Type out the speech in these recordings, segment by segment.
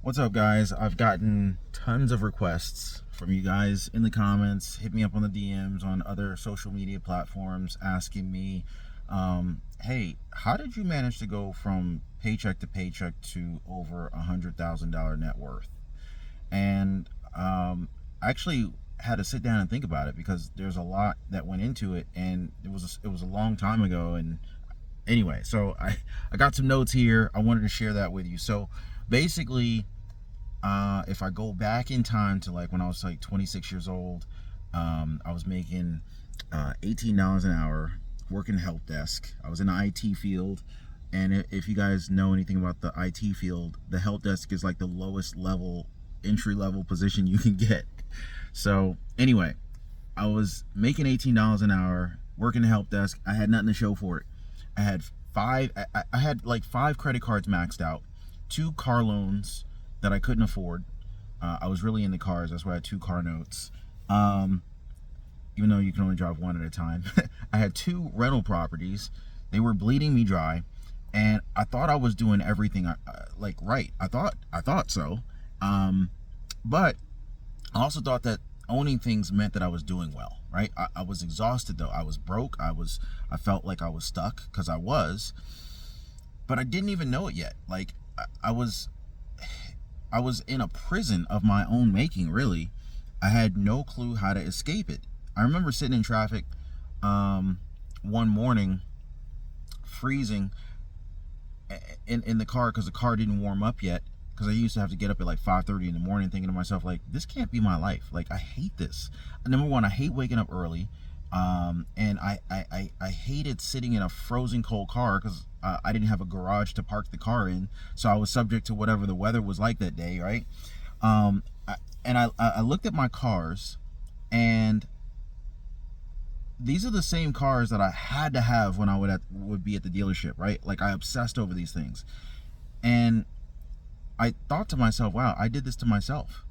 What's up, guys? I've gotten tons of requests from you guys in the comments. Hit me up on the DMs on other social media platforms asking me, hey, how did you manage to go from paycheck to paycheck to over $100,000 net worth? And I actually had to sit down and think about it because there's a lot that went into it, and it was a long time ago. And anyway, so I got some notes here. I wanted to share that with you. So basically, if I go back in time to like when I was like 26 years old, I was making $18 an hour working help desk. I was in the IT field, and if you guys know anything about the IT field, the help desk is like the lowest level, entry level position you can get. So anyway, I was making $18 an hour working the help desk. I had nothing to show for it. I had like 5 credit cards maxed out, 2 car loans that I couldn't afford. I was really into cars. That's why I had 2 car notes. Even though you can only drive one at a time. I had 2 rental properties. They were bleeding me dry, and I thought I was doing everything like right. I thought so. But I also thought that owning things meant that I was doing well, right? I was exhausted though. I was broke. I felt like I was stuck, because I was, but I didn't even know it yet. Like I was in a prison of my own making, really. I had no clue how to escape it. I remember sitting in traffic one morning, freezing in the car because the car didn't warm up yet, because I used to have to get up at like 5:30 in the morning, thinking to myself, like, this can't be my life. Like, I hate this. Number one, I hate waking up early. And I hated sitting in a frozen cold car because I didn't have a garage to park the car in, so I was subject to whatever the weather was like that day, right? I looked at my cars, and these are the same cars that I had to have when I would be at the dealership, right? Like, I obsessed over these things, and I thought to myself, wow, I did this to myself.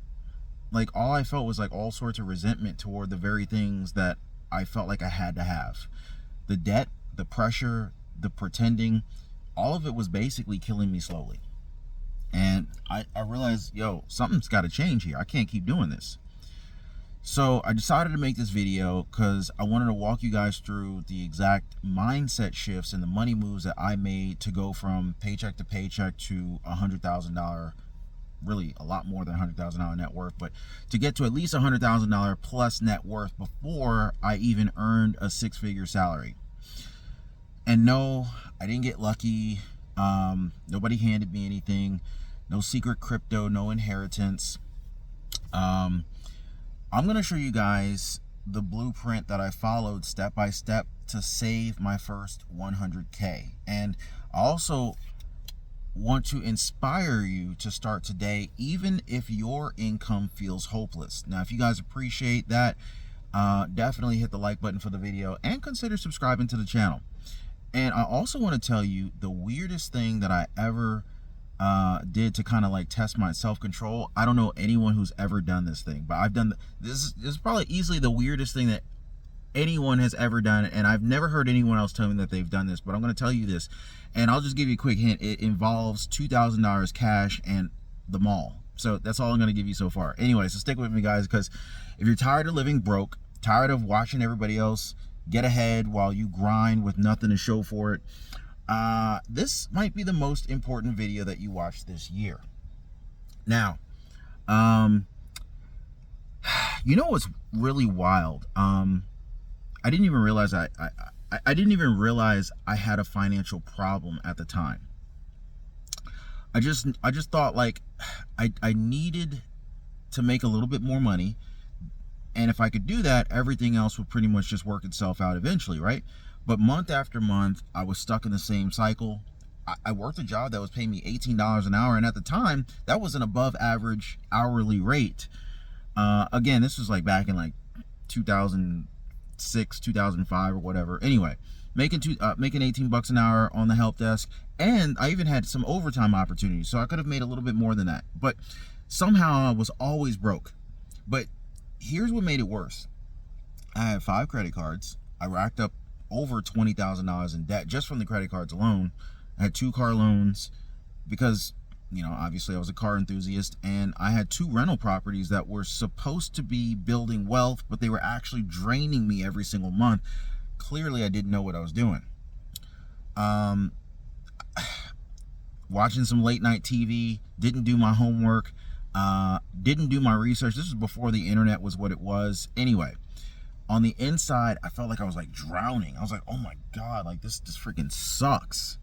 Like, all I felt was like all sorts of resentment toward the very things that I felt like I had to have. The debt, the pressure, the pretending, all of it was basically killing me slowly. And I realized, yo, something's got to change here. I can't keep doing this. So I decided to make this video because I wanted to walk you guys through the exact mindset shifts and the money moves that I made to go from paycheck to paycheck to $100,000, really a lot more than $100,000 net worth, but to get to at least $100,000 plus net worth before I even earned a 6-figure salary. And no, I didn't get lucky. Nobody handed me anything. No secret crypto, no inheritance. I'm going to show you guys the blueprint that I followed step by step to save my first 100K. And I also want to inspire you to start today, even if your income feels hopeless. Now, if you guys appreciate that, definitely hit the like button for the video and consider subscribing to the channel. And I also want to tell you the weirdest thing that I ever did to kind of like test my self-control. I don't know anyone who's ever done this thing, but I've done this is probably easily the weirdest thing that anyone has ever done, and I've never heard anyone else tell me that they've done this, but I'm going to tell you this, and I'll just give you a quick hint. It involves $2,000 cash and the mall. So that's all I'm going to give you so far. Anyway, so stick with me, guys, because if you're tired of living broke, tired of watching everybody else get ahead while you grind with nothing to show for it, this might be the most important video that you watch this year. Now, you know what's really wild? I didn't even realize I didn't even realize I had a financial problem at the time. I just thought, like, I needed to make a little bit more money, and if I could do that, everything else would pretty much just work itself out eventually, right? But month after month, I was stuck in the same cycle. I worked a job that was paying me $18 an hour, and at the time, that was an above average hourly rate. Again, this was like back in like 2006, 2005 or whatever. Anyway, making 18 bucks an hour on the help desk, and I even had some overtime opportunities, so I could have made a little bit more than that. But somehow I was always broke. But here's what made it worse. I had 5 credit cards. I racked up over $20,000 in debt just from the credit cards alone. I had 2 car loans because obviously I was a car enthusiast, and I had 2 rental properties that were supposed to be building wealth, but they were actually draining me every single month. Clearly, I didn't know what I was doing. Watching some late night TV, didn't do my homework, didn't do my research. This was before the internet was what it was. Anyway, on the inside, I felt like I was like drowning. I was like, oh my God, like this freaking sucks.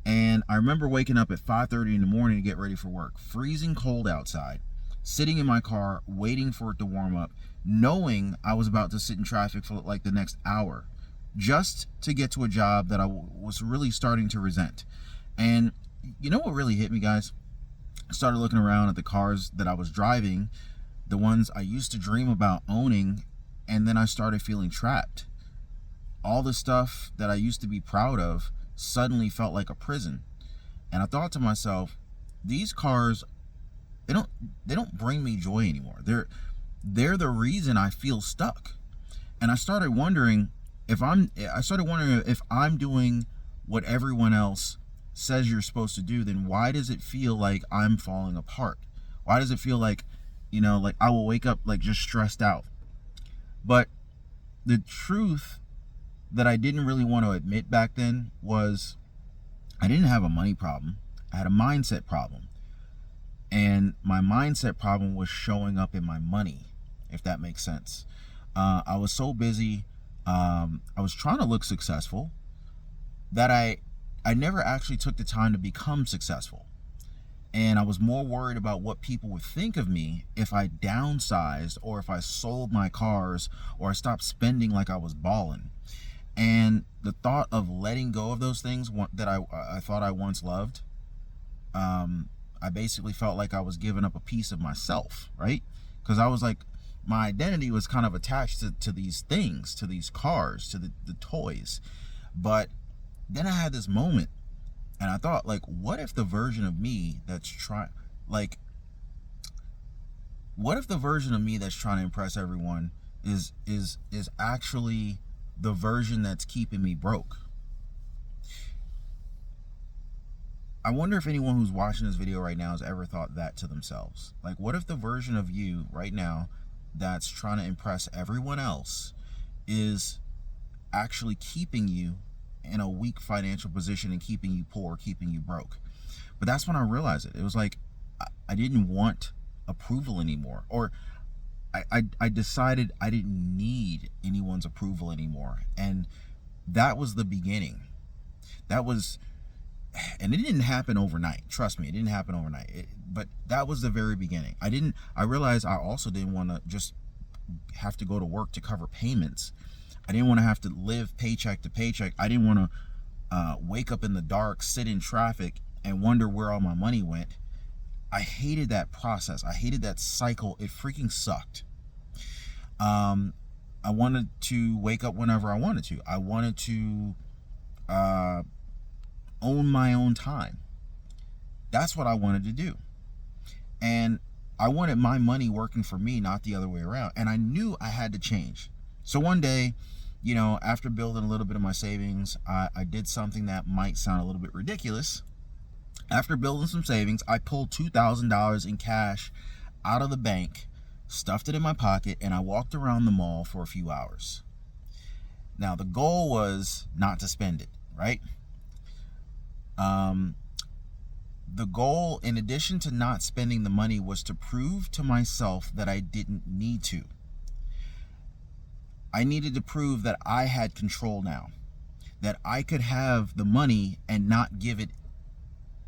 And I remember waking up at 5:30 in the morning to get ready for work, freezing cold outside, sitting in my car, waiting for it to warm up, knowing I was about to sit in traffic for like the next hour, just to get to a job that I was really starting to resent. And you know what really hit me, guys? I started looking around at the cars that I was driving, the ones I used to dream about owning, and then I started feeling trapped. All the stuff that I used to be proud of suddenly felt like a prison. And I thought to myself, these cars, they don't bring me joy anymore. They're the reason I feel stuck. And I started wondering if I'm doing what everyone else says you're supposed to do, then why does it feel like I'm falling apart? Why does it feel like, like I will wake up like just stressed out? But the truth that I didn't really want to admit back then was I didn't have a money problem. I had a mindset problem. And my mindset problem was showing up in my money, if that makes sense. I was so busy. I was trying to look successful that I never actually took the time to become successful. And I was more worried about what people would think of me if I downsized, or if I sold my cars, or I stopped spending like I was balling. And the thought of letting go of those things that I thought I once loved, I basically felt like I was giving up a piece of myself, right? Because I was like, my identity was kind of attached to these things, to these cars, to the toys. But then I had this moment, and I thought, like, what if the version of me that's trying to impress everyone is actually the version that's keeping me broke? I wonder if anyone who's watching this video right now has ever thought that to themselves. Like, what if the version of you right now that's trying to impress everyone else is actually keeping you in a weak financial position and keeping you poor, keeping you broke? But that's when I realized it. It was like I didn't want approval anymore, or I decided I didn't need anyone's approval anymore. And that was the beginning. And it didn't happen overnight. Trust me, it didn't happen overnight. But that was the very beginning. I realized I also didn't want to just have to go to work to cover payments. I didn't want to have to live paycheck to paycheck. I didn't want to wake up in the dark, sit in traffic, and wonder where all my money went. I hated that process. I hated that cycle. It freaking sucked. I wanted to wake up whenever I wanted to. I wanted to own my own time. That's what I wanted to do. And I wanted my money working for me, not the other way around. And I knew I had to change. So one day, after building a little bit of my savings, I did something that might sound a little bit ridiculous. After building some savings, I pulled $2,000 in cash out of the bank, stuffed it in my pocket, and I walked around the mall for a few hours. Now, the goal was not to spend it, right? The goal, in addition to not spending the money, was to prove to myself that I didn't need to. I needed to prove that I had control now, that I could have the money and not give it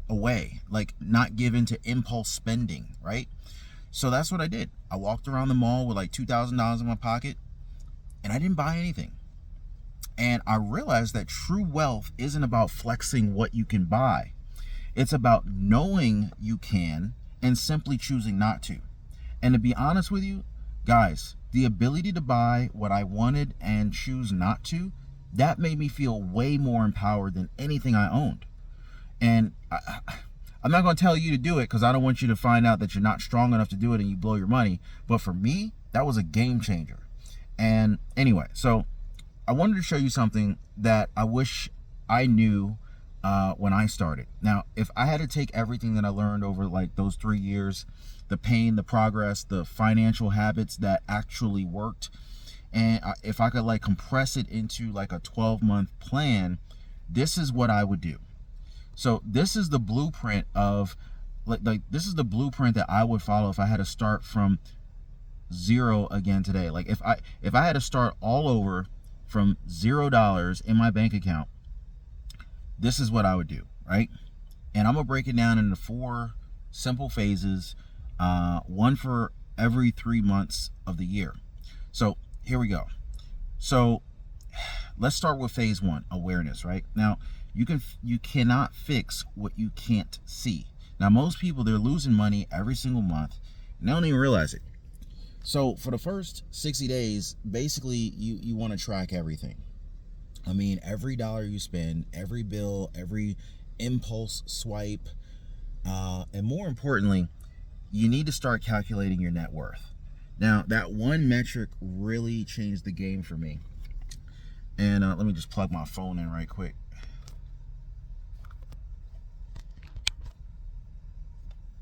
away, like not give into impulse spending, right? So that's what I did. I walked around the mall with like $2,000 in my pocket, and I didn't buy anything. And I realized that true wealth isn't about flexing what you can buy. It's about knowing you can and simply choosing not to. And to be honest with you, guys, the ability to buy what I wanted and choose not to, that made me feel way more empowered than anything I owned. And I'm not going to tell you to do it, because I don't want you to find out that you're not strong enough to do it and you blow your money. But for me, that was a game changer. And anyway, so I wanted to show you something that I wish I knew when I started. Now, if I had to take everything that I learned over like those 3 years, the pain, the progress, the financial habits that actually worked, and if I could like compress it into like a 12-month plan, this is what I would do. So this is the blueprint of like this is the blueprint that I would follow if I had to start from zero again today. Like if I had to start all over from $0 in my bank account, this is what I would do, right? And I'm gonna break it down into 4 simple phases, one for every 3 months of the year. So here we go. So let's start with phase 1, awareness, right? Now, you cannot fix what you can't see. Now, most people, they're losing money every single month and they don't even realize it. So for the first 60 days, basically you want to track everything. I mean, every dollar you spend, every bill, every impulse swipe, and more importantly, you need to start calculating your net worth. Now, that one metric really changed the game for me. And let me just plug my phone in right quick.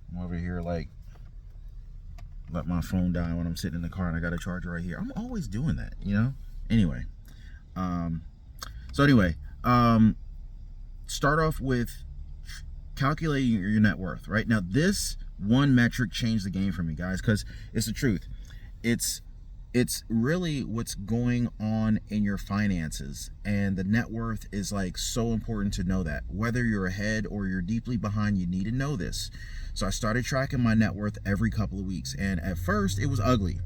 I'm over here like, let my phone die when I'm sitting in the car and I got a charger right here. I'm always doing that, you know? Anyway. Start off with calculating your net worth, right? Now, this one metric changed the game for me, guys, because it's the truth. It's really what's going on in your finances, and the net worth is like so important to know that. Whether you're ahead or you're deeply behind, you need to know this. So I started tracking my net worth every couple of weeks, and at first it was ugly,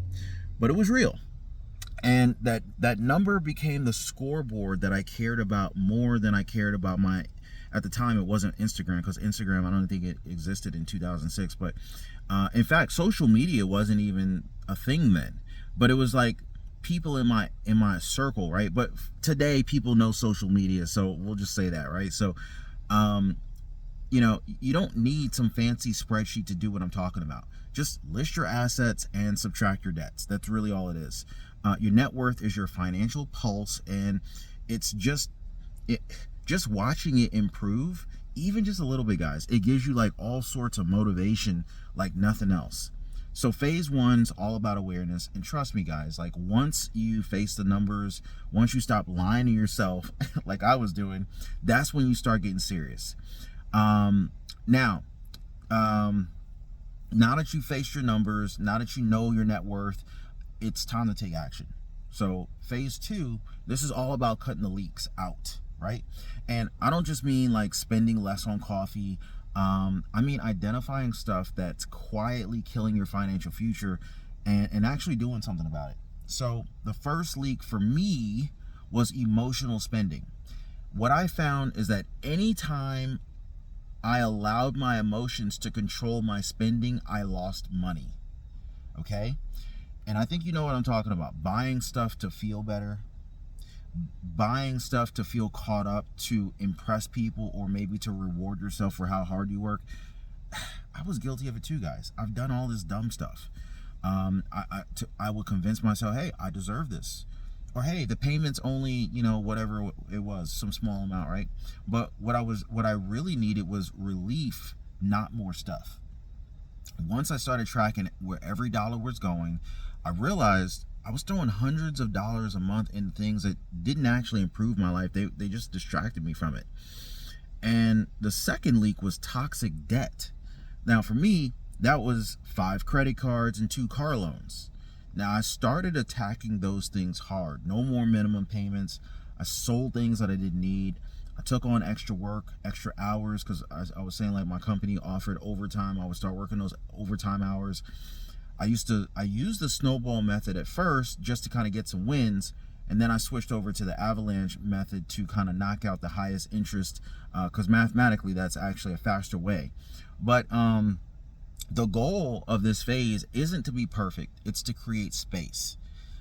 but it was real. And that number became the scoreboard that I cared about more than I cared about my, at the time it wasn't Instagram, because Instagram, I don't think it existed in 2006, but in fact, social media wasn't even a thing then. But it was like people in my circle, right? But today people know social media, so we'll just say that, right? So you know, you don't need some fancy spreadsheet to do what I'm talking about. Just list your assets and subtract your debts. That's really all it is. Your net worth is your financial pulse, and it's just watching it improve, even just a little bit, guys. It gives you like all sorts of motivation like nothing else. So phase 1's all about awareness, and trust me, guys, like once you face the numbers, once you stop lying to yourself like I was doing, that's when you start getting serious. Now that you faced your numbers, now that you know your net worth, it's time to take action. So phase 2, this is all about cutting the leaks out, right? And I don't just mean like spending less on coffee. I mean identifying stuff that's quietly killing your financial future and actually doing something about it. So the first leak for me was emotional spending. What I found is that anytime I allowed my emotions to control my spending, I lost money. Okay? And I think you know what I'm talking about. Buying stuff to feel better, buying stuff to feel caught up, to impress people, or maybe to reward yourself for how hard you work. I was guilty of it too, guys. I've done all this dumb stuff. I would convince myself, hey, I deserve this. Or hey, the payment's only, you know, whatever it was, some small amount, right? But what I really needed was relief, not more stuff. Once I started tracking where every dollar was going, I realized I was throwing hundreds of dollars a month in things that didn't actually improve my life. They just distracted me from it. And the second leak was toxic debt. Now for me, that was 5 credit cards and 2 car loans. Now I started attacking those things hard. No more minimum payments. I sold things that I didn't need. I took on extra work, extra hours, because I was saying like my company offered overtime. I would start working those overtime hours. I used the snowball method at first just to kind of get some wins, and then I switched over to the avalanche method to kind of knock out the highest interest, because mathematically that's actually a faster way. But the goal of this phase isn't to be perfect, it's to create space.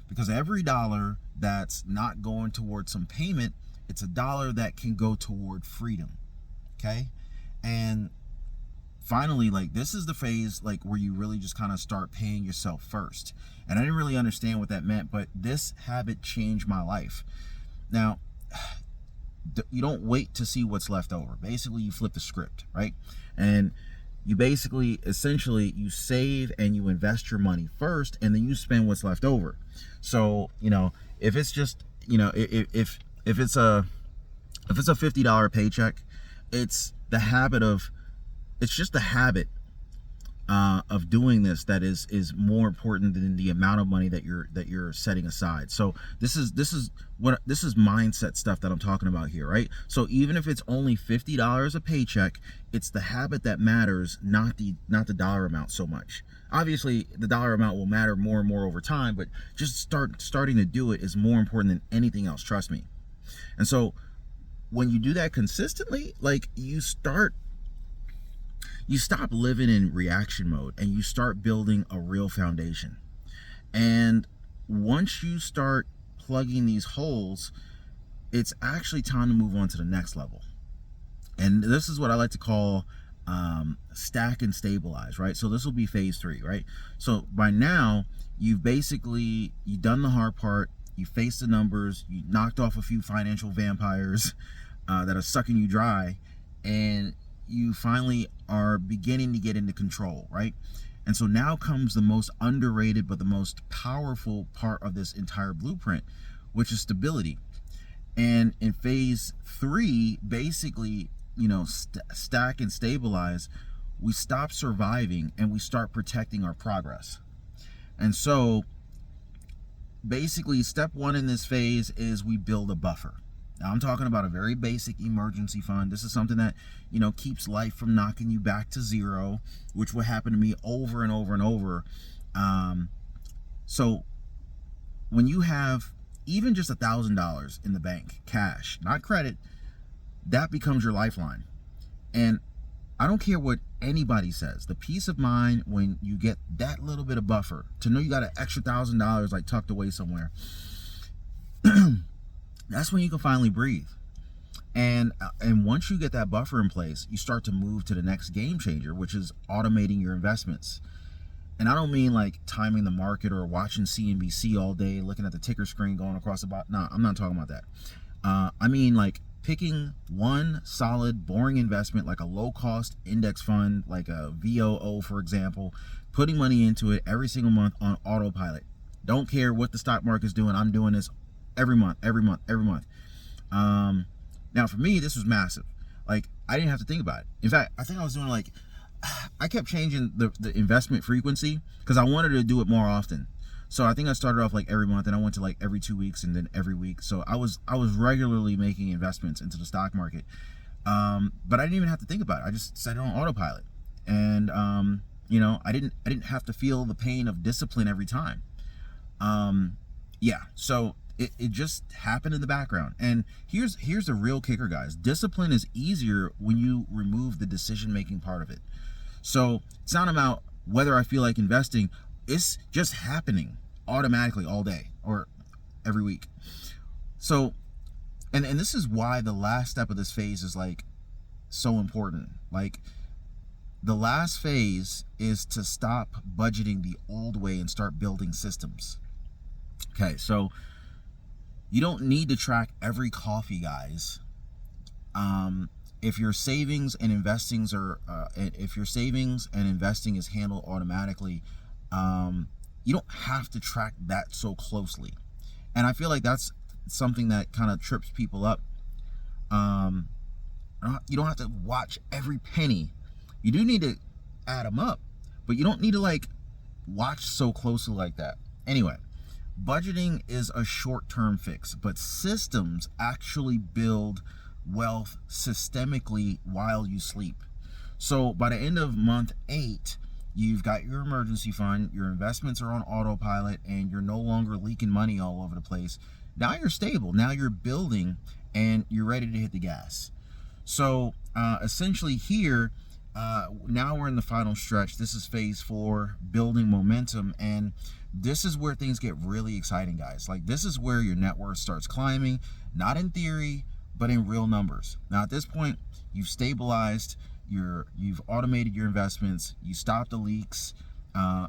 Because every dollar that's not going towards some payment, it's a dollar that can go toward freedom. Okay? And finally, like, this is the phase like where you really just kind of start paying yourself first. And I didn't really understand what that meant, but this habit changed my life. Now, you don't wait to see what's left over. Basically, you flip the script, right? And you basically, essentially, you save and you invest your money first, and then you spend what's left over. So, if it's just, if it's a $50 paycheck, it's just the habit of doing this that is more important than the amount of money that you're setting aside. So this is mindset stuff that I'm talking about here, right? So even if it's only $50 a paycheck, it's the habit that matters, not the dollar amount so much. Obviously, the dollar amount will matter more and more over time, but just starting to do it is more important than anything else. Trust me. And so when you do that consistently, like you stop living in reaction mode and you start building a real foundation. And once you start plugging these holes, it's actually time to move on to the next level. And this is what I like to call stack and stabilize, right? So this will be phase 3, right? So by now, you've done the hard part. You faced the numbers. You knocked off a few financial vampires that are sucking you dry, and you finally are beginning to get into control, right? And so now comes the most underrated but the most powerful part of this entire blueprint, which is stability. And in phase 3, basically, stack and stabilize, we stop surviving and we start protecting our progress. And so basically step 1 in this phase is we build a buffer. Now, I'm talking about a very basic emergency fund. This is something that, keeps life from knocking you back to zero, which will happen to me over and over and over. So when you have even just $1,000 in the bank, cash, not credit, that becomes your lifeline. And I don't care what anybody says, the peace of mind when you get that little bit of buffer, to know you got an extra $1,000 like tucked away somewhere, that's when you can finally breathe. And once you get that buffer in place, you start to move to the next game changer, which is automating your investments. And I don't mean like timing the market or watching CNBC all day, looking at the ticker screen going across the bottom. No, I'm not talking about that. I mean like picking one solid, boring investment, like a low-cost index fund, like a VOO, for example, putting money into it every single month on autopilot. Don't care what the stock market's doing. I'm doing this every month. Now for me, this was massive. Like I didn't have to think about it. In fact, I think I was doing I kept changing the investment frequency because I wanted to do it more often. So I think I started off like every month, and I went to like every 2 weeks, and then every week. So I was regularly making investments into the stock market, but I didn't even have to think about it. I just set it on autopilot, and I didn't have to feel the pain of discipline every time. So it just happened in the background. And here's the real kicker, guys. Discipline is easier when you remove the decision-making part of it. So it's not about whether I feel like investing. It's just happening automatically all day or every week. So, and this is why the last step of this phase is like so important. Like the last phase is to stop budgeting the old way and start building systems. Okay, so you don't need to track every coffee, guys. If your savings and investing is handled automatically, you don't have to track that so closely. And I feel like that's something that kind of trips people up. You don't have to watch every penny. You do need to add them up, but you don't need to like watch so closely like that. Anyway, budgeting is a short-term fix, but systems actually build wealth systemically while you sleep. So by the end of month 8, you've got your emergency fund, your investments are on autopilot, and you're no longer leaking money all over the place. Now you're stable. Now you're building, and you're ready to hit the gas. So essentially here, now we're in the final stretch. This is phase 4, building momentum, and this is where things get really exciting, guys. Like this is where your net worth starts climbing, not in theory, but in real numbers. Now at this point, you've stabilized, you've automated your investments, you stopped the leaks.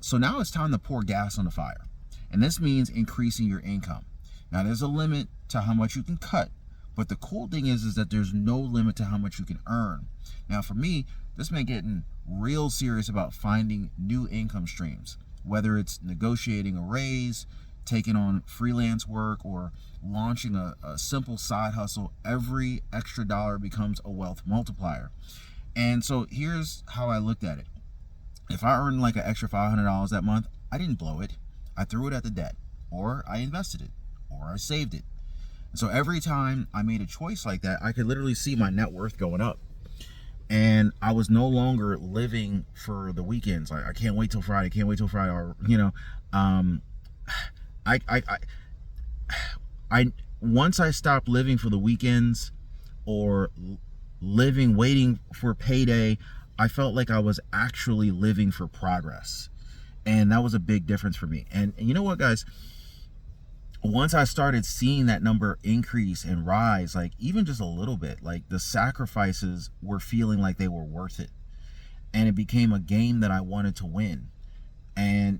So now it's time to pour gas on the fire. And this means increasing your income. Now there's a limit to how much you can cut, But the cool thing is that there's no limit to how much you can earn. Now for me, this meant getting real serious about finding new income streams, whether it's negotiating a raise, taking on freelance work, or launching a simple side hustle. Every extra dollar becomes a wealth multiplier. And so here's how I looked at it. If I earned like an extra $500 that month, I didn't blow it. I threw it at the debt, or I invested it, or I saved it. So every time I made a choice like that, I could literally see my net worth going up. And I was no longer living for the weekends. Like, I can't wait till Friday, or, you know, I once I stopped living for the weekends or waiting for payday, I felt like I was actually living for progress. And that was a big difference for me. And you know what, guys? Once I started seeing that number increase and rise, like even just a little bit, like the sacrifices were feeling like they were worth it. And it became a game that I wanted to win. And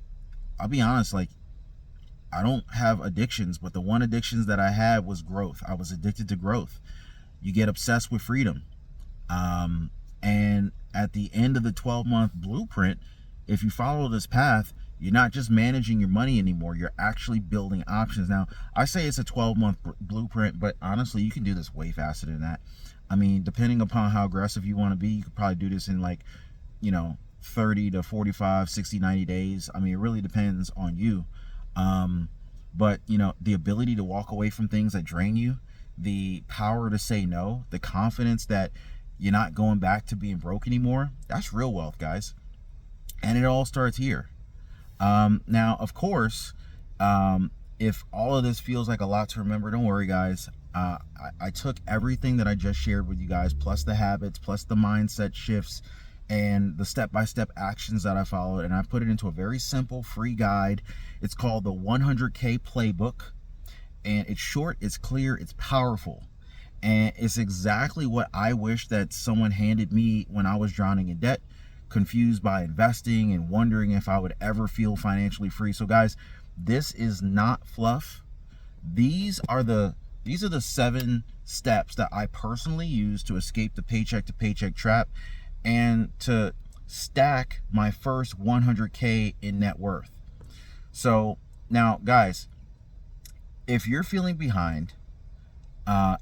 I'll be honest, like, I don't have addictions, but the one addictions that I had was growth. I was addicted to growth. You get obsessed with freedom. And at the end of the 12-month blueprint, if you follow this path, you're not just managing your money anymore. You're actually building options. Now, I say it's a 12-month blueprint, but honestly, you can do this way faster than that. I mean, depending upon how aggressive you want to be, you could probably do this in like, you know, 30 to 45, 60, 90 days. I mean, it really depends on you. But, you know, the ability to walk away from things that drain you, the power to say no, the confidence that you're not going back to being broke anymore, that's real wealth, guys. And it all starts here. Now, of course, if all of this feels like a lot to remember, don't worry, guys. I took everything that I just shared with you guys, plus the habits, plus the mindset shifts, and the step-by-step actions that I followed, and I put it into a very simple free guide. It's called the 100K Playbook, and it's short, it's clear, it's powerful, and it's exactly what I wish that someone handed me when I was drowning in debt, confused by investing and wondering if I would ever feel financially free. So guys, this is not fluff. These are the 7 steps that I personally use to escape the paycheck to paycheck trap and to stack my first 100K in net worth. So now, guys, if you're feeling behind,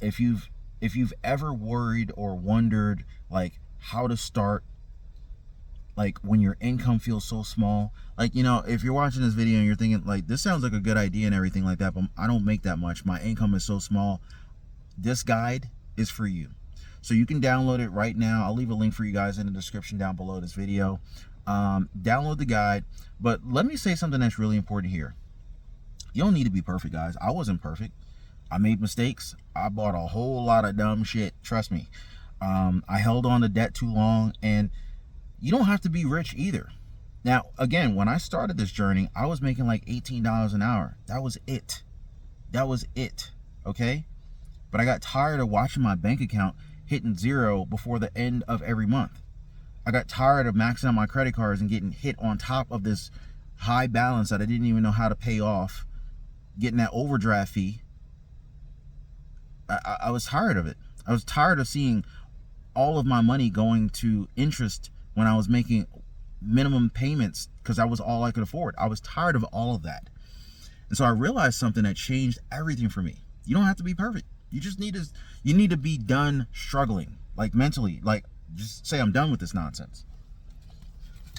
if you've ever worried or wondered like how to start, like when your income feels so small, like, you know, if you're watching this video and you're thinking like, this sounds like a good idea and everything like that, but I don't make that much, my income is so small, this guide is for you. So you can download it right now. I'll leave a link for you guys in the description down below this video. Download the guide. But let me say something that's really important here. You don't need to be perfect, guys. I wasn't perfect. I made mistakes. I bought a whole lot of dumb shit. Trust me. I held on to debt too long, and you don't have to be rich either. Now, again, when I started this journey, I was making like $18 an hour. That was it. That was it. Okay? But I got tired of watching my bank account hitting zero before the end of every month. I got tired of maxing out my credit cards and getting hit on top of this high balance that I didn't even know how to pay off, getting that overdraft fee. I was tired of it. I was tired of seeing all of my money going to interest when I was making minimum payments because that was all I could afford. I was tired of all of that. And so I realized something that changed everything for me. You don't have to be perfect. You just need to be done struggling, like mentally, like just say I'm done with this nonsense.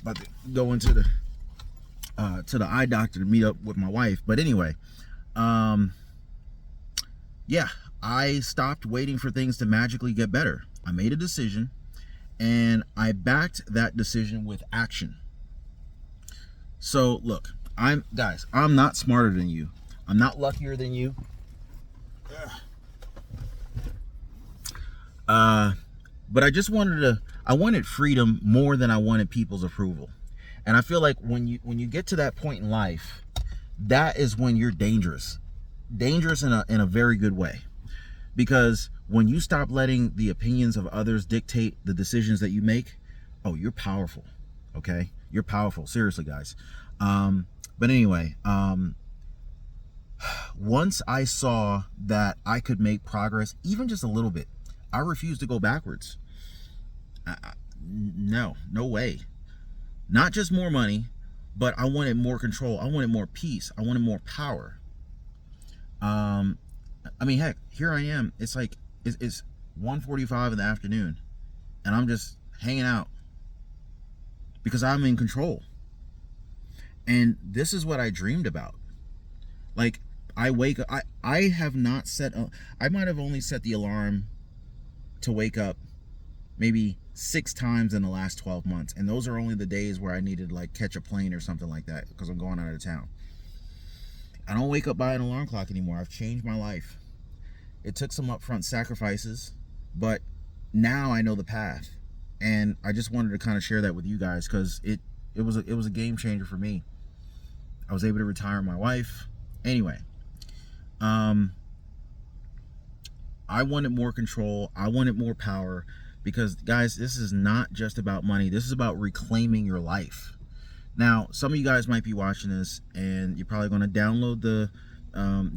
About to go into the eye doctor to meet up with my wife. But anyway, yeah, I stopped waiting for things to magically get better. I made a decision, and I backed that decision with action. So look, I'm not smarter than you. I'm not luckier than you. But I just I wanted freedom more than I wanted people's approval. And I feel like when you get to that point in life, that is when you're dangerous in a very good way. Because when you stop letting the opinions of others dictate the decisions that you make, oh, you're powerful. Okay? You're powerful. Seriously, guys. But anyway, once I saw that I could make progress, even just a little bit, I refused to go backwards. No way. Not just more money, but I wanted more control. I wanted more peace. I wanted more power. I mean, heck, here I am. It's like, it's 1:45 in the afternoon, and I'm just hanging out because I'm in control. And this is what I dreamed about. Like, I wake up, I have not set, I might have only set the alarm to wake up maybe 6 times in the last 12 months. And those are only the days where I needed to like catch a plane or something like that because I'm going out of town. I don't wake up by an alarm clock anymore. I've changed my life. It took some upfront sacrifices, but now I know the path. And I just wanted to kind of share that with you guys because it was a game changer for me. I was able to retire my wife. Anyway, I wanted more control. I wanted more power because, guys, this is not just about money. This is about reclaiming your life. Now, some of you guys might be watching this and you're probably going to download the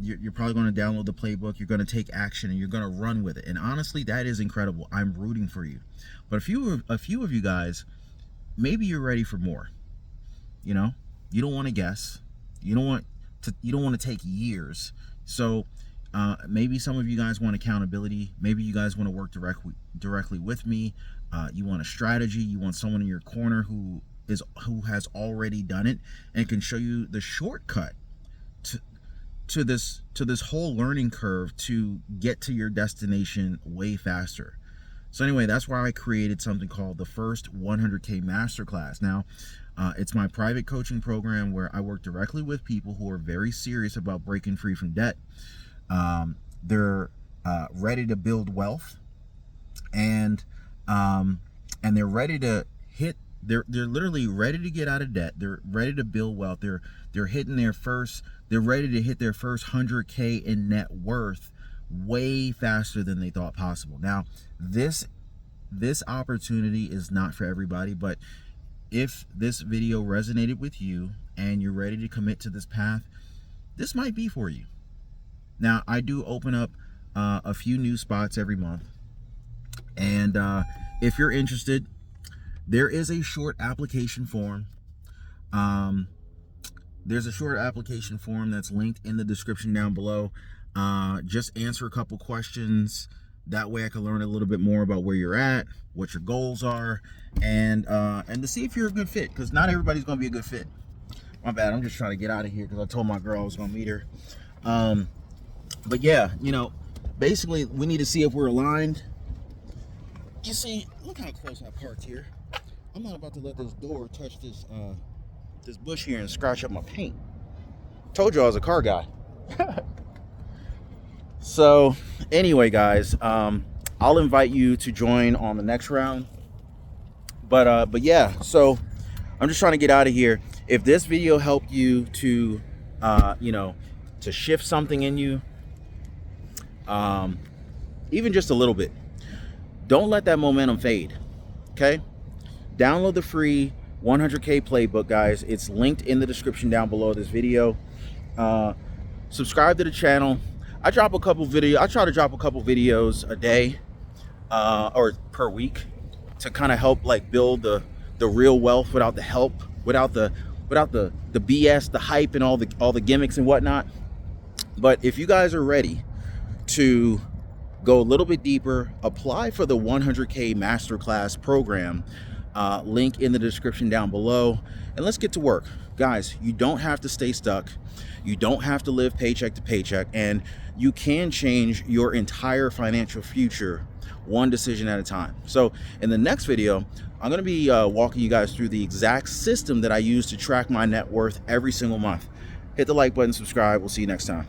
you're probably going to download the playbook. You're going to take action and you're going to run with it. And honestly, that is incredible. I'm rooting for you. But a few of you guys, maybe you're ready for more. You know, you don't want to guess. You don't want to take years. So maybe some of you guys want accountability. Maybe you guys want to work directly with me. You want a strategy. You want someone in your corner who has already done it and can show you the shortcut to this whole learning curve to get to your destination way faster. So anyway, that's why I created something called the First 100K Masterclass. Now, it's my private coaching program where I work directly with people who are very serious about breaking free from debt. They're ready to build wealth, and they're ready to hit. They're literally ready to get out of debt. They're ready to build wealth. They're ready to hit their first 100K in net worth way faster than they thought possible. Now, this opportunity is not for everybody, but if this video resonated with you and you're ready to commit to this path, this might be for you. Now, I do open up a few new spots every month, and if you're interested, there is a short application form. There's a short application form that's linked in the description down below. Just answer a couple questions. That way I can learn a little bit more about where you're at, what your goals are, and to see if you're a good fit, because not everybody's going to be a good fit. My bad, I'm just trying to get out of here because I told my girl I was going to meet her. But yeah, you know, basically we need to see if we're aligned. You see, look how close I parked here. I'm not about to let this door touch this this bush here and scratch up my paint. Told you I was a car guy. So anyway, guys, I'll invite you to join on the next round. But yeah, so I'm just trying to get out of here. If this video helped you to you know, to shift something in you, even just a little bit, don't let that momentum fade. Okay, download the free 100K playbook, guys. It's linked in the description down below this video. Subscribe to the channel. I try to drop a couple videos a day or per week to kind of help like build the real wealth without the help, without the BS, the hype, and all the gimmicks and whatnot. But if you guys are ready to go a little bit deeper, apply for the 100K Masterclass program. Link in the description down below, and let's get to work. Guys, you don't have to stay stuck. You don't have to live paycheck to paycheck, and you can change your entire financial future one decision at a time. So in the next video, I'm going to be walking you guys through the exact system that I use to track my net worth every single month. Hit the like button, subscribe. We'll see you next time.